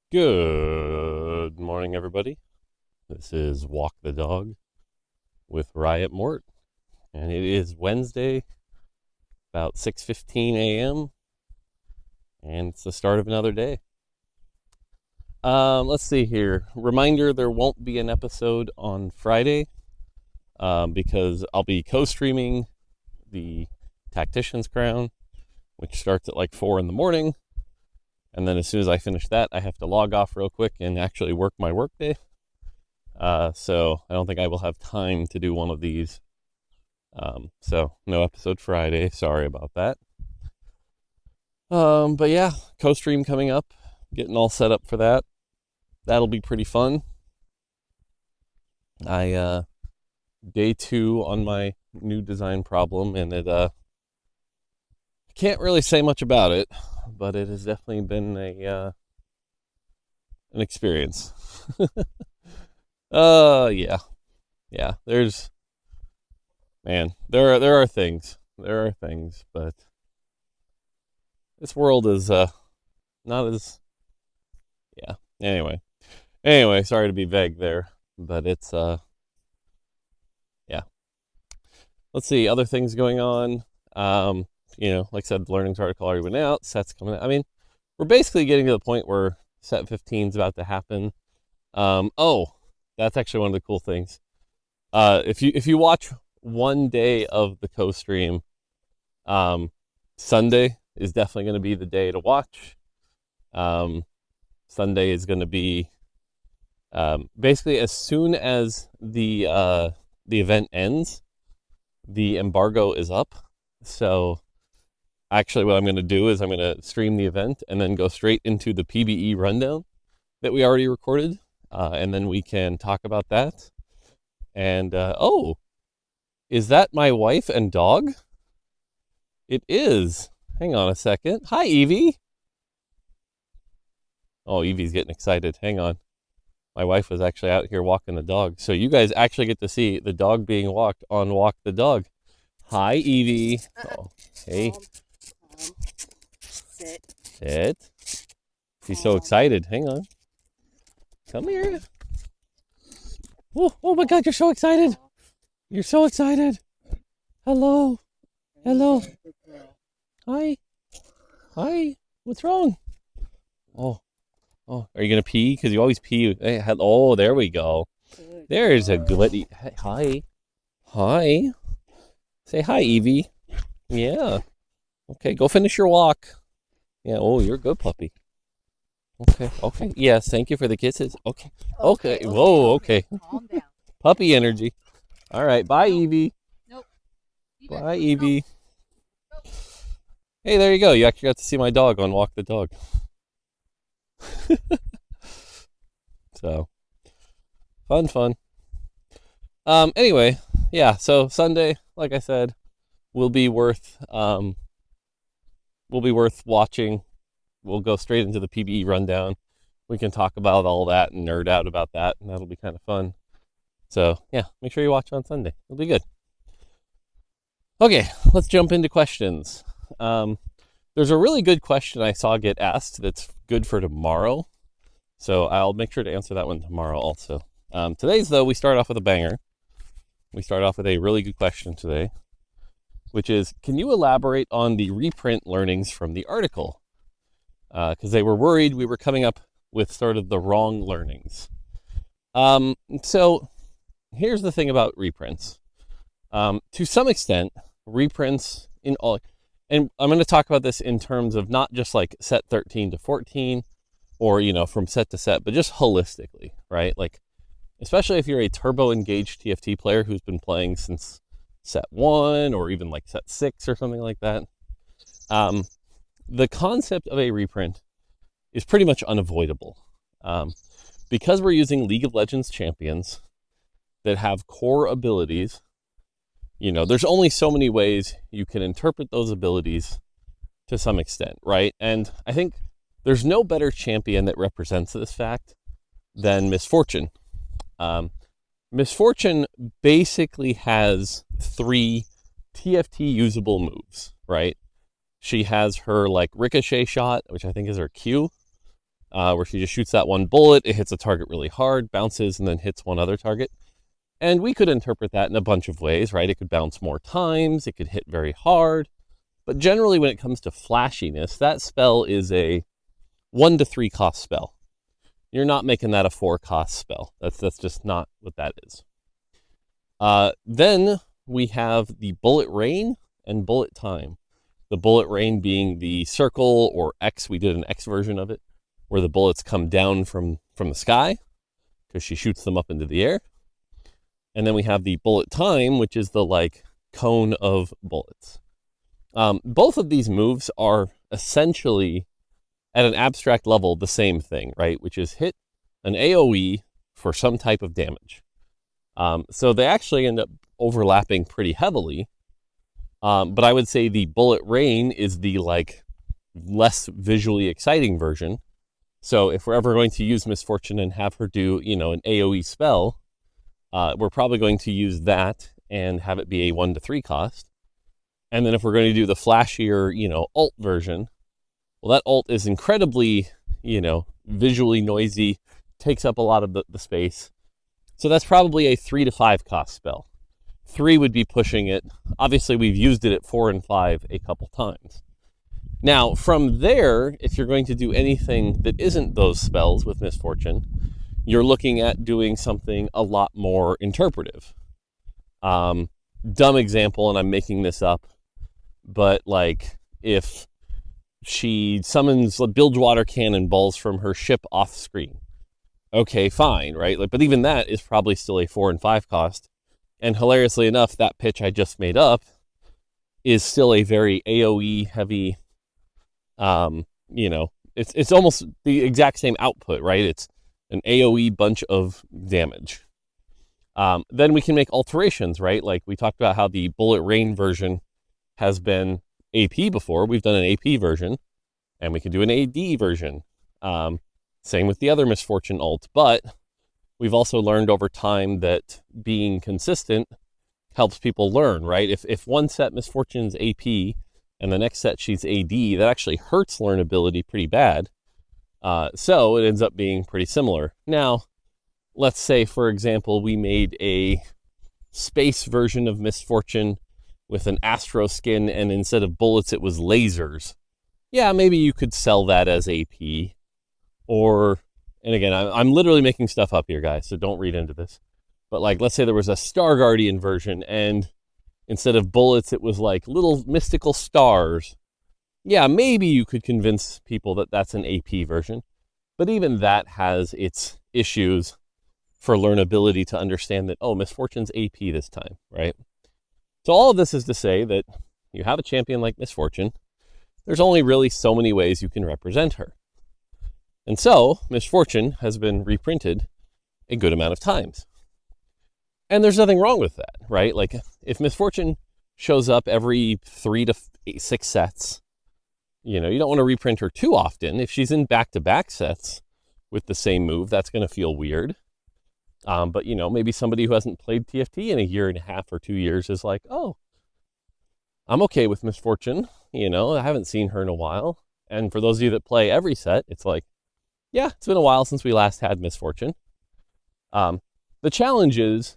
Good morning, everybody. This is Walk the Dog with Riot Mort, and it is Wednesday, about 6:15 a.m., and it's the start of another day. Let's see here. Reminder: there won't be an episode on Friday because I'll be co-streaming the Tactician's Crown, which starts at like 4 in the morning, and then as soon as I finish that, I have to log off real quick and actually work my workday. So I don't think I will have time to do one of these. So no episode Friday. Sorry about that. But yeah, co-stream coming up. Getting all set up for that. That'll be pretty fun. Day 2 on my new design problem, and it can't really say much about it, but it has definitely been an experience. Yeah. Yeah, there are things. There are things, but this world is not as yeah. Anyway, sorry to be vague there, but it's yeah. Let's see, other things going on. Like I said, the learnings article already went out, sets coming out. I mean, we're basically getting to the point where set 15 is about to happen. Oh, that's actually one of the cool things. If you watch one day of the co-stream, Sunday is definitely going to be the day to watch. Sunday is going to be basically as soon as the event ends, the embargo is up. So actually, what I'm going to do is I'm going to stream the event and then go straight into the PBE rundown that we already recorded, and then we can talk about that. And oh, is that my wife and dog? It is. Hang on a second. Hi, Evie. Oh, Evie's getting excited. Hang on. My wife was actually out here walking the dog. So you guys actually get to see the dog being walked on Walk the Dog. Hi, Evie. Oh, hey. Sit. Sit. She's so excited. Hang on. Come here. Oh my God, you're so excited. You're so excited. Hello. Hello. Hi. Hi. What's wrong? Oh. Oh, are you going to pee? Because you always pee. Hey, oh, there we go. There's a good... Hi. Hi. Say hi, Evie. Yeah. Okay, go finish your walk. Yeah, oh, you're a good puppy. Okay. Yes, thank you for the kisses. Okay. Whoa, okay. Calm down. Puppy energy. All right, bye, Evie. Nope. Bye, Evie. Hey, there you go. You actually got to see my dog on Walk the Dog. So, fun. Anyway, yeah, so Sunday, like I said, will be worth watching. We'll go straight into the PBE rundown. We can talk about all that and nerd out about that, and that'll be kind of fun. So, yeah, make sure you watch on Sunday. It'll be good. Okay, let's jump into questions. There's a really good question I saw get asked that's good for tomorrow. So I'll make sure to answer that one tomorrow also. Today's, though, we start off with a banger. We start off with a really good question today, which is, can you elaborate on the reprint learnings from the article? Because they were worried we were coming up with sort of the wrong learnings. So here's the thing about reprints. To some extent, reprints in all, and I'm going to talk about this in terms of not just like set 13 to 14 or, from set to set, but just holistically, right? Like, especially if you're a turbo engaged TFT player who's been playing since set 1 or even like set 6 or something like that. The concept of a reprint is pretty much unavoidable. Because we're using League of Legends champions that have core abilities, there's only so many ways you can interpret those abilities to some extent, right? And I think there's no better champion that represents this fact than Miss Fortune. Miss Fortune basically has 3 TFT usable moves, right? She has her like ricochet shot, which I think is her Q. where she just shoots that one bullet, it hits a target really hard, bounces, and then hits one other target. And we could interpret that in a bunch of ways, right? It could bounce more times, it could hit very hard. But generally, when it comes to flashiness, that spell is a 1 to 3 cost spell. You're not making that a 4 cost spell. That's just not what that is. Then we have the bullet rain and bullet time. The bullet rain being the circle or X. We did an X version of it, where the bullets come down from the sky because she shoots them up into the air. And then we have the bullet time, which is the like cone of bullets. Both of these moves are essentially, at an abstract level, the same thing, right? Which is hit an AoE for some type of damage. So they actually end up overlapping pretty heavily. But I would say the bullet rain is the like less visually exciting version. So if we're ever going to use Misfortune and have her do, an AoE spell, we're probably going to use that and have it be a 1 to 3 cost. And then if we're going to do the flashier, ult version, well, that ult is incredibly, visually noisy, takes up a lot of the space. So that's probably a 3 to 5 cost spell. 3 would be pushing it. Obviously, we've used it at 4 and 5 a couple times. Now, from there, if you're going to do anything that isn't those spells with Misfortune, you're looking at doing something a lot more interpretive. Dumb example, and I'm making this up, but like if she summons bilgewater cannonballs from her ship off screen, okay, fine, right? But even that is probably still a 4 and 5 cost. And hilariously enough, that pitch I just made up is still a very AoE heavy, it's almost the exact same output, right? It's an AoE bunch of damage. Then we can make alterations, right? Like we talked about how the bullet rain version has been AP before. We've done an AP version, and we can do an AD version. Same with the other Misfortune ult, but we've also learned over time that being consistent helps people learn, right? If one set Misfortune's AP and the next set she's AD, that actually hurts learnability pretty bad. So it ends up being pretty similar. Now, let's say, for example, we made a space version of Misfortune with an astro skin, and instead of bullets, it was lasers. Yeah, maybe you could sell that as AP. Or, and again, I'm literally making stuff up here, guys, so don't read into this. But like, let's say there was a Star Guardian version, and instead of bullets, it was like little mystical stars. Yeah, maybe you could convince people that that's an AP version. But even that has its issues for learnability to understand that, oh, Misfortune's AP this time, right? So all of this is to say that you have a champion like Misfortune, there's only really so many ways you can represent her. And so Misfortune has been reprinted a good amount of times. And there's nothing wrong with that, right? Like if Misfortune shows up every 3 to 6 sets, you don't want to reprint her too often. If she's in back-to-back sets with the same move, that's going to feel weird. But, maybe somebody who hasn't played TFT in a year and a half or 2 years is like, oh, I'm okay with Misfortune. I haven't seen her in a while. And for those of you that play every set, it's like, yeah, it's been a while since we last had Misfortune. The challenge is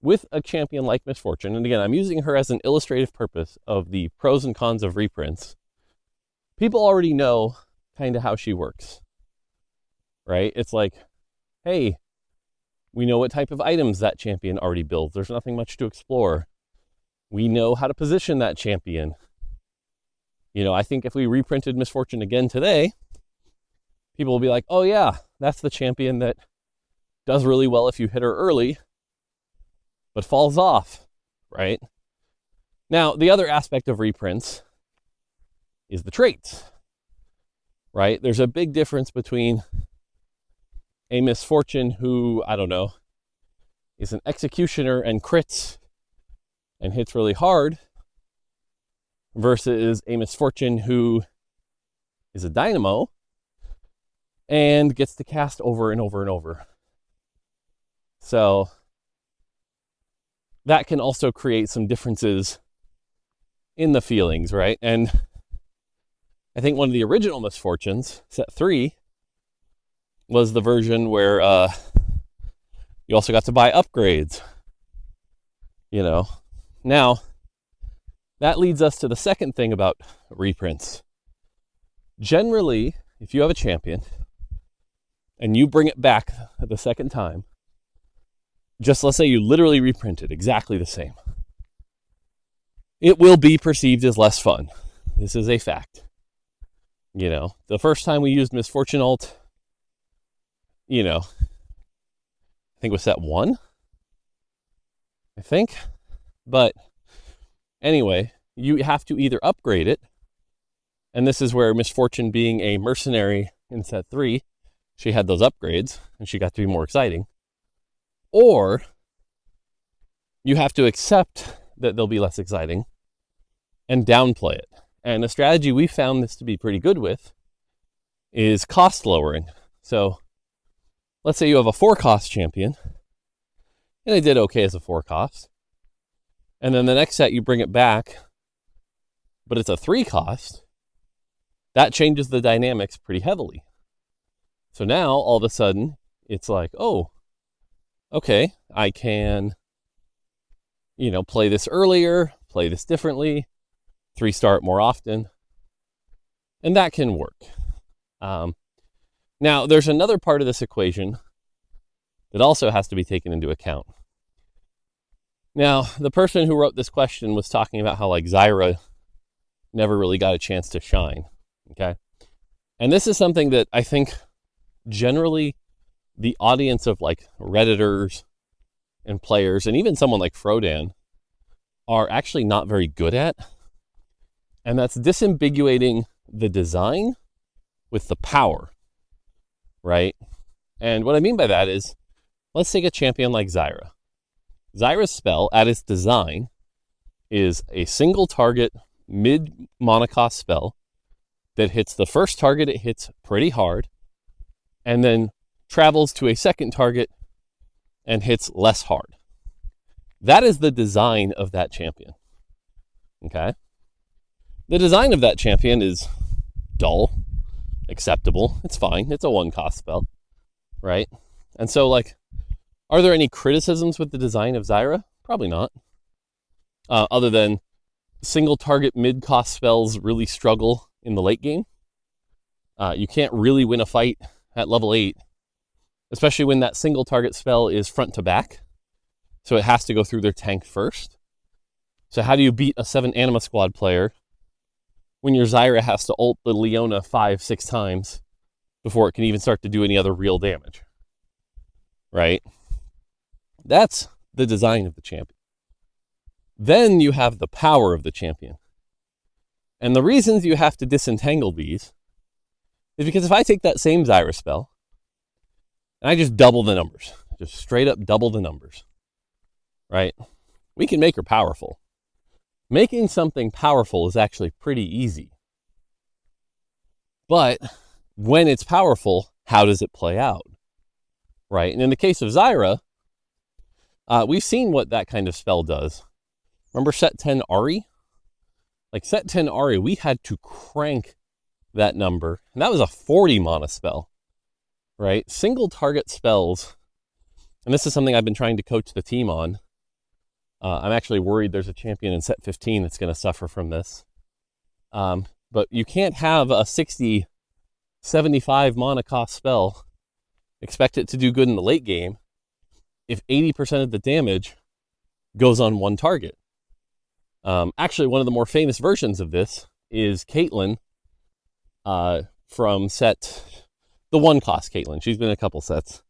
with a champion like Misfortune, and again, I'm using her as an illustrative purpose of the pros and cons of reprints. People already know kind of how she works, right? It's like, hey, we know what type of items that champion already builds. There's nothing much to explore. We know how to position that champion. I think if we reprinted Misfortune again today, people will be like, oh yeah, that's the champion that does really well if you hit her early, but falls off, right? Now, the other aspect of reprints is the traits, right? There's a big difference between a Misfortune who, I don't know, is an executioner and crits and hits really hard versus a Misfortune who is a dynamo and gets to cast over and over and over. So that can also create some differences in the feelings, right? And I think one of the original misfortunes, set 3, was the version where you also got to buy upgrades. Now, that leads us to the second thing about reprints. Generally, if you have a champion and you bring it back the second time, just let's say you literally reprint it exactly the same, it will be perceived as less fun. This is a fact. The first time we used Misfortune Alt, I think it was set 1, I think. But anyway, you have to either upgrade it, and this is where Misfortune, being a mercenary in set 3, she had those upgrades, and she got to be more exciting. Or you have to accept that they'll be less exciting and downplay it. And a strategy we found this to be pretty good with is cost lowering. So let's say you have a 4-cost champion, and they did okay as a 4-cost. And then the next set you bring it back, but it's a 3-cost. That changes the dynamics pretty heavily. So now, all of a sudden, it's like, oh, okay, I can, play this earlier, play this differently, 3-star it more often, and that can work. Now, there's another part of this equation that also has to be taken into account. Now, the person who wrote this question was talking about how Zyra never really got a chance to shine, okay? And this is something that I think generally the audience of Redditors and players, and even someone like Frodan, are actually not very good at. And that's disambiguating the design with the power, right? And what I mean by that is, let's take a champion like Zyra. Zyra's spell, at its design, is a single target mid-monocost spell that hits the first target it hits pretty hard, and then travels to a second target and hits less hard. That is the design of that champion. Okay? The design of that champion is dull, acceptable. It's fine. It's a 1-cost spell, right? And so, are there any criticisms with the design of Zyra? Probably not. Other than single target mid-cost spells really struggle in the late game. You can't really win a fight at level 8, especially when that single target spell is front to back. So it has to go through their tank first. So how do you beat a 7 Anima Squad player when your Zyra has to ult the Leona 5-6 times before it can even start to do any other real damage? Right? That's the design of the champion. Then you have the power of the champion. And the reasons you have to disentangle these is because if I take that same Zyra spell and I just double the numbers, just straight up double the numbers, right? We can make her powerful. Making something powerful is actually pretty easy. But when it's powerful, how does it play out? Right? And in the case of Zyra, we've seen what that kind of spell does. Remember set 10 Ari? Set 10 Ari, we had to crank that number. And that was a 40 mana spell, right? Single target spells, and this is something I've been trying to coach the team on. I'm actually worried there's a champion in set 15 that's going to suffer from this. But you can't have a 60, 75 mana cost spell, expect it to do good in the late game, if 80% of the damage goes on one target. Actually, one of the more famous versions of this is Caitlyn from set, the 1-cost Caitlyn. She's been in a couple sets,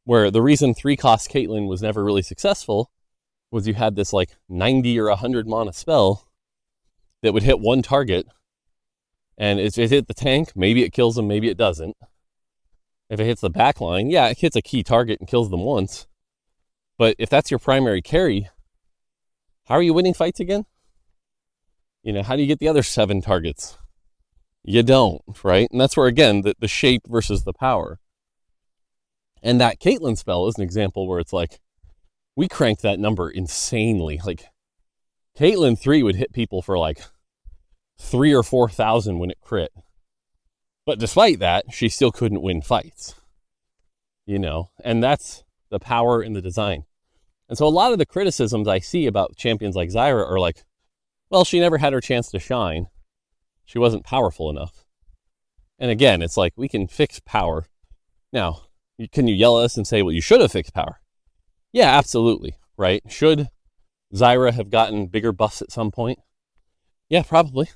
where the reason 3-cost Caitlyn was never really successful was you had this 90 or 100 mana spell that would hit one target, and if it hit the tank, maybe it kills them, maybe it doesn't. If it hits the back line, yeah, it hits a key target and kills them once. But if that's your primary carry, how are you winning fights again? How do you get the other 7 targets? You don't, right? And that's where, again, the shape versus the power. And that Caitlyn spell is an example where it's we cranked that number insanely. Caitlyn 3 would hit people for 3 or 4,000 when it crit. But despite that, she still couldn't win fights, and that's the power in the design. And so a lot of the criticisms I see about champions like Zyra are like, well, she never had her chance to shine. She wasn't powerful enough. And again, it's like, we can fix power. Now, can you yell at us and say, well, you should have fixed power? Yeah, absolutely, right? Should Zyra have gotten bigger buffs at some point? Yeah, probably.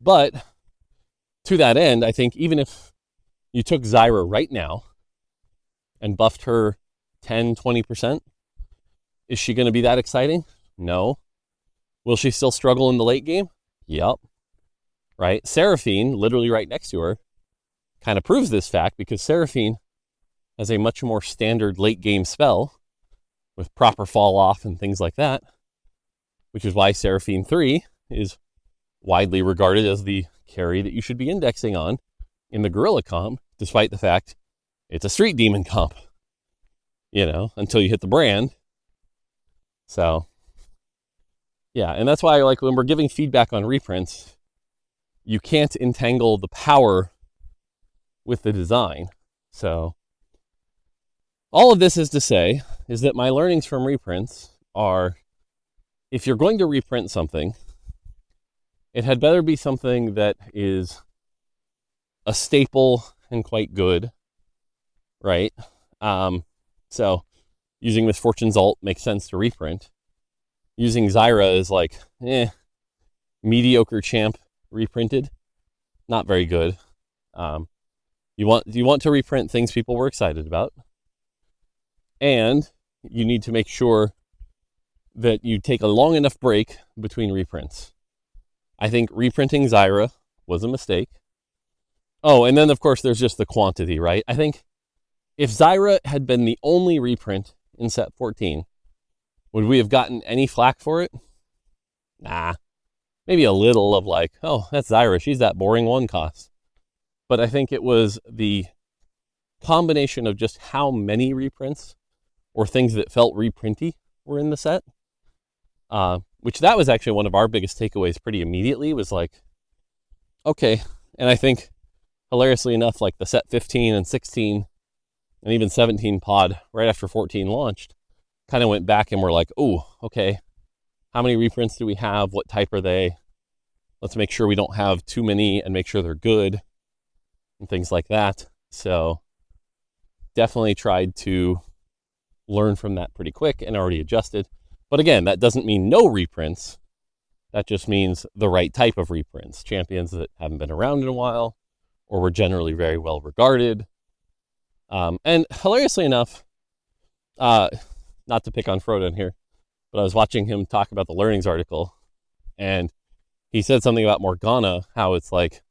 But to that end, I think even if you took Zyra right now and buffed her 10, 20%, is she going to be that exciting? No. Will she still struggle in the late game? Yep. Right? Seraphine, literally right next to her, kind of proves this fact, because Seraphine has a much more standard late game spell with proper fall off and things like that, which is why Seraphine 3 is widely regarded as the carry that you should be indexing on in the Gorilla comp, despite the fact it's a Street Demon comp, until you hit the brand. So, yeah, and that's why, like, when we're giving feedback on reprints, you can't entangle the power with the design. So, all of this is to say is that my learnings from reprints are, if you're going to reprint something, it had better be something that is a staple and quite good, right? So using Misfortune's ult makes sense to reprint. Using Zyra is like, mediocre champ reprinted, not very good. You want to reprint things people were excited about, and you need to make sure that you take a long enough break between reprints. I think reprinting Zyra was a mistake. Oh, and then of course there's just the quantity, right? I think if Zyra had been the only reprint in set 14, would we have gotten any flack for it? Nah. Maybe a little of like, oh, that's Zyra, she's that boring one cost. But I think it was the combination of just how many reprints or things that felt reprinty were in the set, which that was actually one of our biggest takeaways pretty immediately, was like, okay. And I think, hilariously enough, like the set 15 and 16 and even 17 pod right after 14 launched kind of went back and were like, oh, okay, how many reprints do we have? What type are they? Let's make sure we don't have too many and make sure they're good and things like that. So definitely tried to learn from that pretty quick and already adjusted. But again, that doesn't mean no reprints. That just means the right type of reprints. Champions that haven't been around in a while or were generally very well regarded. And hilariously enough, not to pick on Frodo here, but I was watching him talk about the learnings article, and he said something about Morgana, how it's like,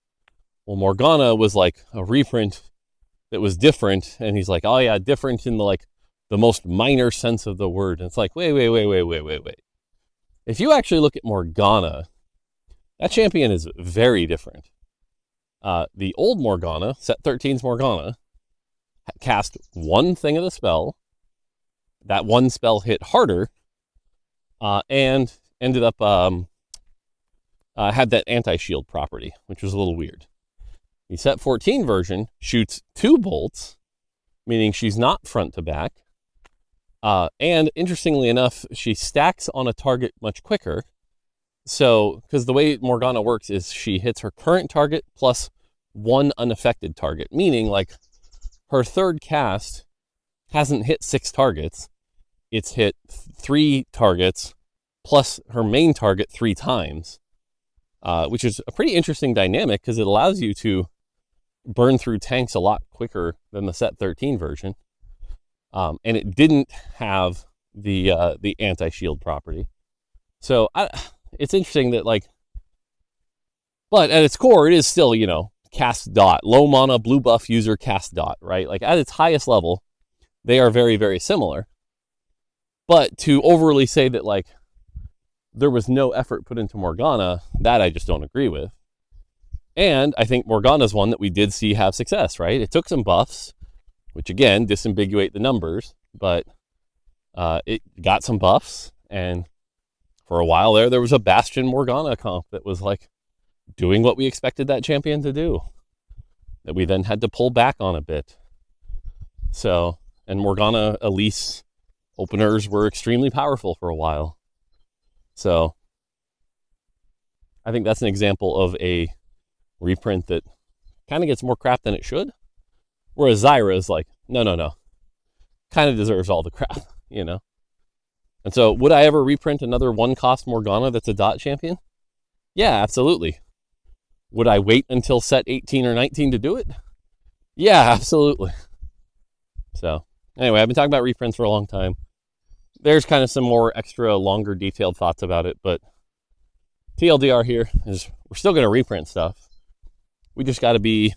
well, Morgana was like a reprint that was different, and he's like, oh yeah, different in the most minor sense of the word. And it's like, wait. If you actually look at Morgana, that champion is very different. The old Morgana, set 13's Morgana, cast one thing of the spell. That one spell hit harder, and ended up had that anti-shield property, which was a little weird. The set 14 version shoots 2 bolts, meaning she's not front to back. And interestingly enough, she stacks on a target much quicker. So, because the way Morgana works is she hits her current target plus 1 unaffected target, meaning like her third cast hasn't hit 6 targets. It's hit 3 targets plus her main target 3 times, which is a pretty interesting dynamic because it allows you to burn through tanks a lot quicker than the set 13 version. And it didn't have the anti-shield property. So it's interesting that but at its core, it is still, cast dot, low mana, blue buff user cast dot, right? Like at its highest level, they are very, very similar. But to overly say that there was no effort put into Morgana, that I just don't agree with. And I think Morgana's one that we did see have success, right? It took some buffs, which again, disambiguate the numbers, but it got some buffs. And For a while there was a Bastion Morgana comp that was like doing what we expected that champion to do, that we then had to pull back on a bit. So, and Morgana Elise openers were extremely powerful for a while. So, I think that's an example of a reprint that kind of gets more crap than it should. Whereas Zyra is like, no. Kind of deserves all the crap, you know? And so, would I ever reprint another one-cost Morgana that's a dot champion? Yeah, absolutely. Would I wait until set 18 or 19 to do it? Yeah, absolutely. So, anyway, I've been talking about reprints for a long time. There's kind of some more extra, longer, detailed thoughts about it, but TLDR here is we're still going to reprint stuff. We just got to be a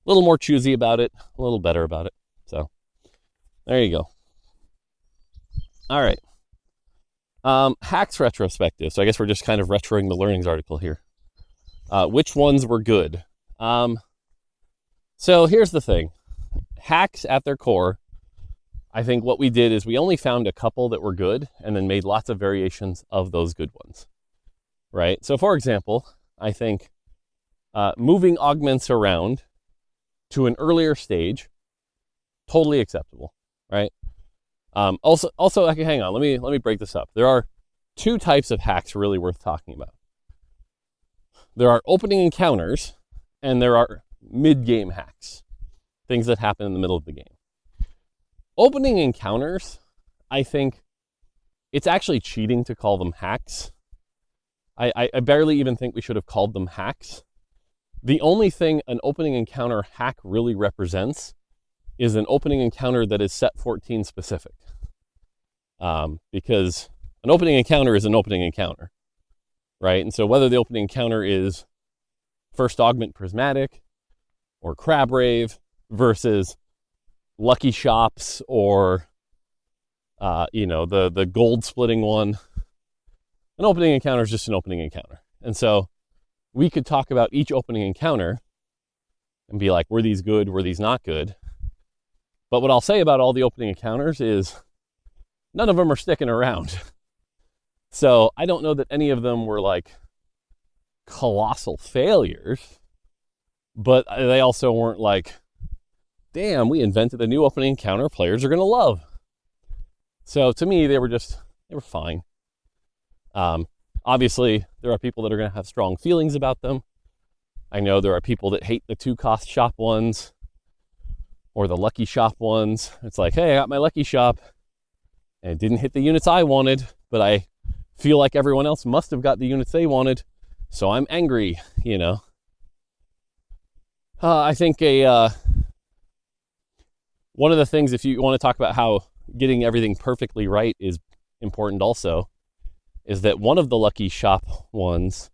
little more choosy about it, a little better about it. So, there you go. All right. Hacks retrospective. So I guess we're just kind of retroing the learnings article here. Which ones were good? So here's the thing. Hacks at their core, I think what we did is we only found a couple that were good and then made lots of variations of those good ones, right? So for example, I think moving augments around to an earlier stage, totally acceptable, right? Also, okay, hang on. Let me break this up. There are two types of hacks really worth talking about. There are opening encounters, and there are mid-game hacks, things that happen in the middle of the game. Opening encounters, I think it's actually cheating to call them hacks. I barely even think we should have called them hacks. The only thing an opening encounter hack really represents is an opening encounter that is set 14 specific. Because an opening encounter is an opening encounter, right? And so whether the opening encounter is First Augment Prismatic or Crab Rave versus Lucky Shops or, the gold splitting one, an opening encounter is just an opening encounter. And so we could talk about each opening encounter and be like, were these good? Were these not good? But what I'll say about all the opening encounters is none of them are sticking around. So I don't know that any of them were like colossal failures, but they also weren't like, damn, we invented a new opening encounter players are going to love. So to me, they were fine. Obviously, there are people that are going to have strong feelings about them. I know there are people that hate the 2-cost shop ones or the lucky shop ones. It's like, hey, I got my lucky shop and it didn't hit the units I wanted, but I feel like everyone else must have got the units they wanted, so I'm angry, you know. I think one of the things, if you want to talk about how getting everything perfectly right is important also, is that one of the lucky shop ones,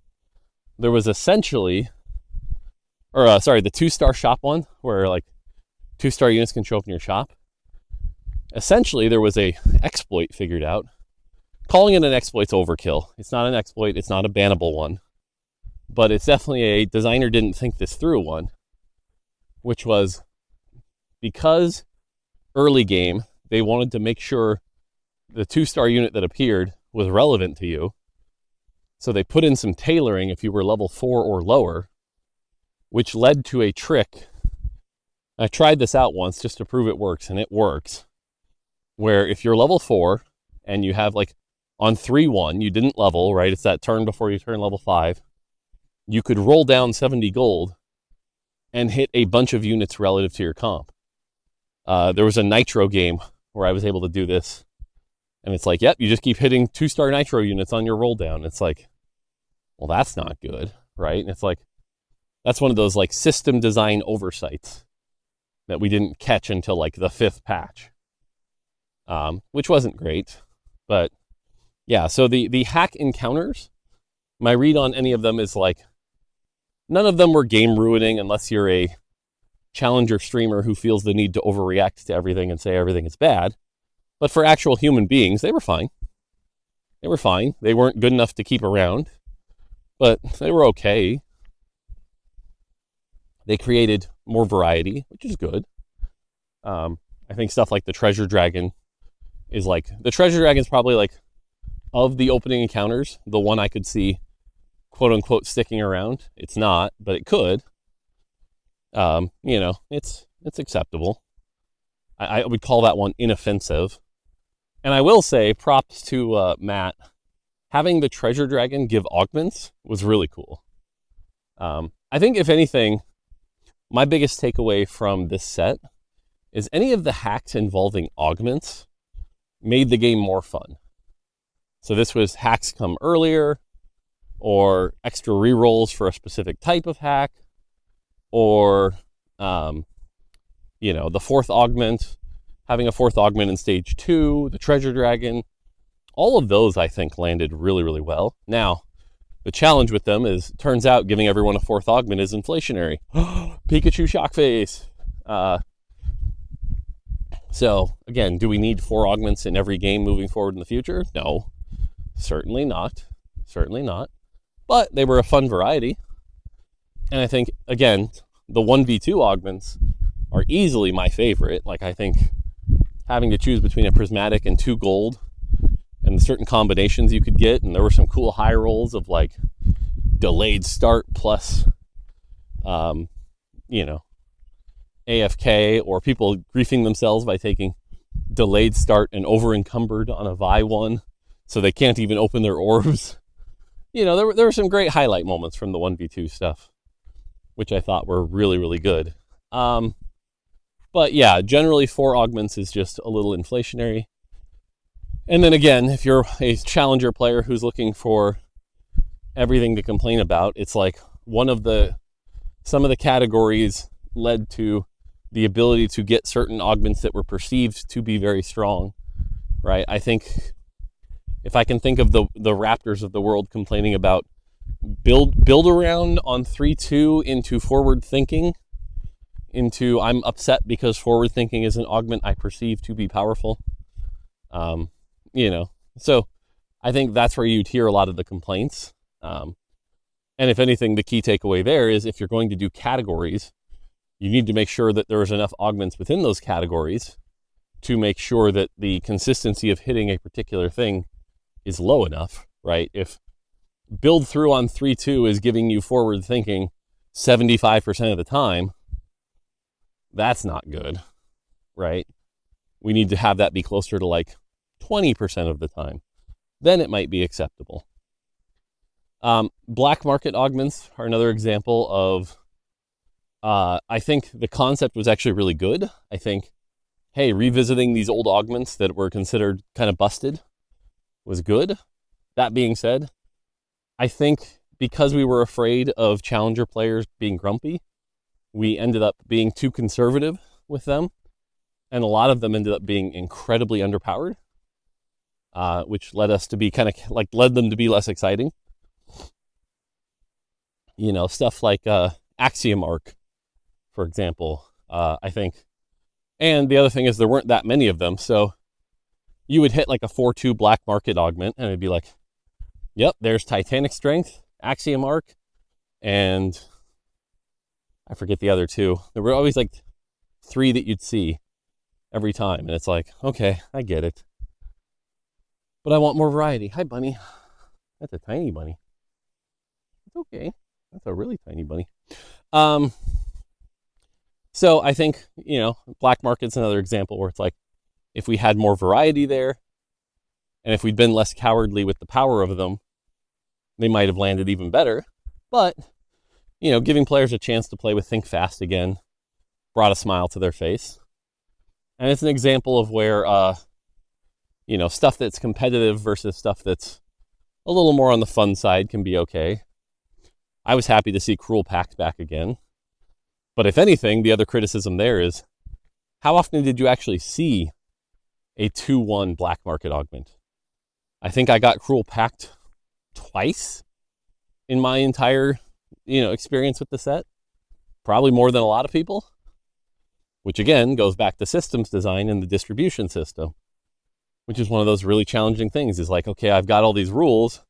there was essentially, the 2-star shop one, where like 2-star units can show up in your shop. Essentially, there was a exploit figured out. Calling it an exploit's overkill. It's not an exploit. It's not a bannable one. But it's definitely a designer didn't think this through one, which was because early game, they wanted to make sure the 2-star unit that appeared was relevant to you. So they put in some tailoring if you were level 4 or lower, which led to a trick. I tried this out once just to prove it works, and it works. Where if you're level 4 and you have like on 3-1, you didn't level, right? It's that turn before you turn level 5. You could roll down 70 gold and hit a bunch of units relative to your comp. There was a Nitro game where I was able to do this. And it's like, yep, you just keep hitting 2-star Nitro units on your roll down. It's like, well, that's not good, right? And it's like, that's one of those like system design oversights that we didn't catch until like the 5th patch. Which wasn't great, but yeah, so the hack encounters, my read on any of them is like, none of them were game ruining unless you're a challenger streamer who feels the need to overreact to everything and say everything is bad. But for actual human beings, they were fine. They were fine. They weren't good enough to keep around, but they were okay. They created more variety, which is good. I think stuff like the Treasure Dragon is like, the Treasure Dragon is probably like of the opening encounters, the one I could see, quote unquote, sticking around. It's not, but it could. It's acceptable. I would call that one inoffensive. And I will say, props to Matt. Having the treasure dragon give augments was really cool. I think, if anything, my biggest takeaway from this set is any of the hacks involving augments made the game more fun. So this was hacks come earlier, or extra rerolls for a specific type of hack, or, the fourth augment, having a fourth augment in stage 2, the treasure dragon. All of those, I think, landed really, really well. Now, the challenge with them is, turns out, giving everyone a fourth augment is inflationary. Pikachu shock face. So, again, do we need 4 augments in every game moving forward in the future? No, certainly not. Certainly not. But they were a fun variety. And I think, again, the 1v2 augments are easily my favorite. Like, I think having to choose between a prismatic and 2 gold and certain combinations you could get, and there were some cool high rolls of like delayed start plus AFK, or people griefing themselves by taking delayed start and over encumbered on a Vi one so they can't even open their orbs. There were some great highlight moments from the 1v2 stuff, which I thought were really, really good. But yeah, generally 4 augments is just a little inflationary. And then again, if you're a challenger player who's looking for everything to complain about, it's like some of the categories led to the ability to get certain augments that were perceived to be very strong, right? I think if I can think of the Raptors of the world complaining about build around on 3-2 into forward thinking, into I'm upset because forward thinking is an augment I perceive to be powerful. So I think that's where you'd hear a lot of the complaints. And if anything, the key takeaway there is, if you're going to do categories, you need to make sure that there's enough augments within those categories to make sure that the consistency of hitting a particular thing is low enough, right? If build through on 3-2 is giving you forward thinking 75% of the time, that's not good, right? We need to have that be closer to like 20% of the time. Then it might be acceptable. Black market augments are another example of, I think the concept was actually really good. I think, hey, revisiting these old augments that were considered kind of busted was good. That being said, I think because we were afraid of challenger players being grumpy, we ended up being too conservative with them. And a lot of them ended up being incredibly underpowered, which led us to be led them to be less exciting. Stuff like Axiom Arc, for example, I think. And the other thing is, there weren't that many of them. So you would hit like a 4-2 black market augment, and it'd be like, yep, there's Titanic Strength, Axiom Arc, and I forget the other 2. There were always like 3 that you'd see every time. And it's like, okay, I get it, but I want more variety. Hi, bunny. That's a tiny bunny. It's okay. That's a really tiny bunny. So I think, black market's another example where it's like, if we had more variety there, and if we'd been less cowardly with the power of them, they might have landed even better. But, giving players a chance to play with Think Fast again brought a smile to their face. And it's an example of where, stuff that's competitive versus stuff that's a little more on the fun side can be okay. I was happy to see Cruel Pact back again. But if anything, the other criticism there is, how often did you actually see a 2-1 black market augment? I think I got Cruel Pact twice in my entire, experience with the set. Probably more than a lot of people. Which again goes back to systems design and the distribution system, which is one of those really challenging things. Is like, okay, I've got all these rules.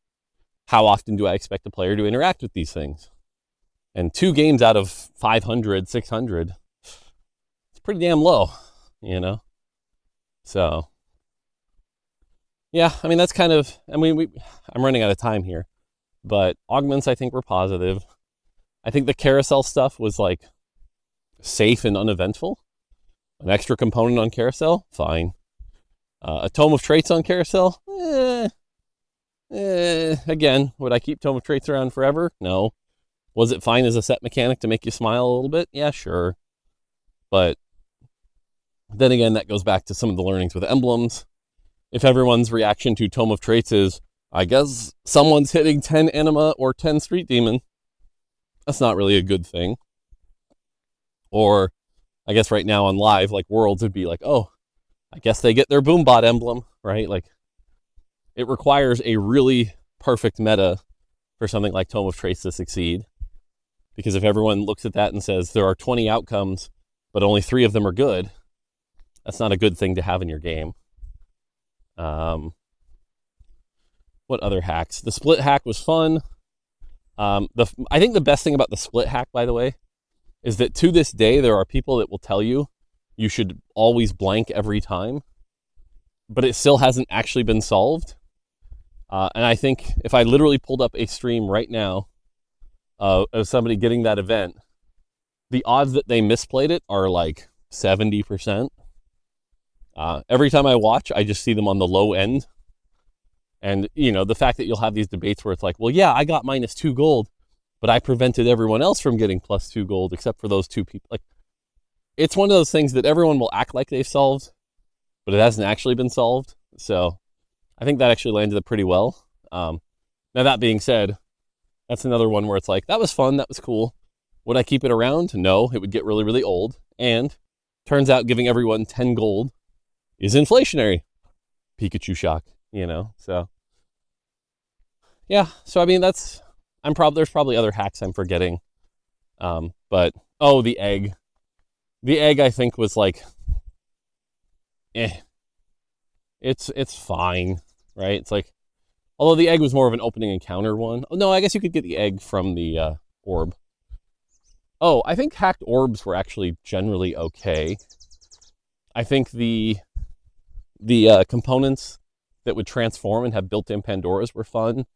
How often do I expect a player to interact with these things? And 2 games out of 500, 600, it's pretty damn low, So Yeah, I mean, that's kind of, I mean, I'm running out of time here, but augments I think were positive. I think the carousel stuff was like safe and uneventful. An extra component on carousel, fine. A tome of traits on carousel, again, would I keep tome of traits around forever? No. Was it fine as a set mechanic to make you smile a little bit? Yeah, sure. But then again, that goes back to some of the learnings with emblems. If everyone's reaction to tome of traits is, I guess someone's hitting 10 anima or 10 street demon, that's not really a good thing. Or I guess right now on live, like Worlds would be like, oh, I guess they get their Boombot emblem, right? Like, it requires a really perfect meta for something like Tome of Traits to succeed. Because if everyone looks at that and says there are 20 outcomes, but only 3 of them are good, that's not a good thing to have in your game. What other hacks? The split hack was fun. I think the best thing about the split hack, by the way, is that to this day, there are people that will tell you you should always blank every time, but it still hasn't actually been solved. And I think if I literally pulled up a stream right now of somebody getting that event, the odds that they misplayed it are like 70%. Every time I watch, I just see them on the low end. And, you know, the fact that you'll have these debates where it's like, well, yeah, I got -2 gold, but I prevented everyone else from getting +2 gold except for those 2 people. Like, it's one of those things that everyone will act like they've solved, but it hasn't actually been solved. So I think that actually landed it pretty well. Now, that being said, that's another one where it's like, that was fun, that was cool. Would I keep it around? No, it would get really, really old. And turns out giving everyone 10 gold is inflationary. Pikachu shock, you know? So, yeah. So, I mean, there's probably other hacks I'm forgetting. But, oh, the egg. The egg, I think, was like, it's fine, right? It's like, although the egg was more of an opening encounter one. Oh, no, I guess you could get the egg from the orb. Oh, I think hacked orbs were actually generally okay. I think the components that would transform and have built-in Pandoras were fun.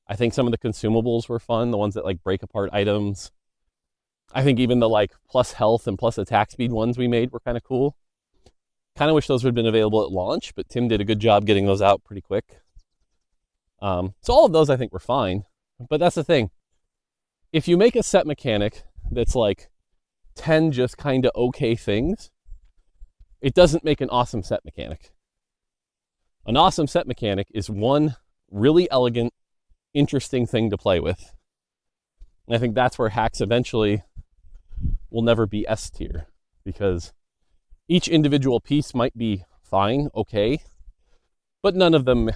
I think some of the consumables were fun, the ones that like break apart items. I think even the like plus health and plus attack speed ones we made were kind of cool. Kind of wish those would have been available at launch, but Tim did a good job getting those out pretty quick. So all of those I think were fine, but that's the thing. If you make a set mechanic that's like 10 just kind of okay things, it doesn't make an awesome set mechanic. An awesome set mechanic is one really elegant, interesting thing to play with. And I think that's where hacks eventually will never be S tier, because each individual piece might be fine, okay, but none of them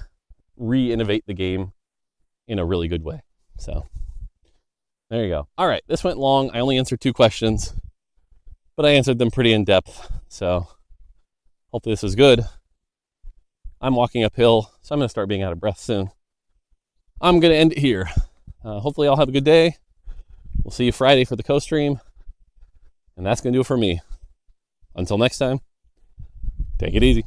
re-innovate the game in a really good way. So there you go. All right, this went long. I only answered 2 questions, but I answered them pretty in depth. So hopefully this was good. I'm walking uphill, so I'm going to start being out of breath soon. I'm going to end it here. Hopefully I'll have a good day. We'll see you Friday for the co-stream. And that's going to do it for me. Until next time, take it easy.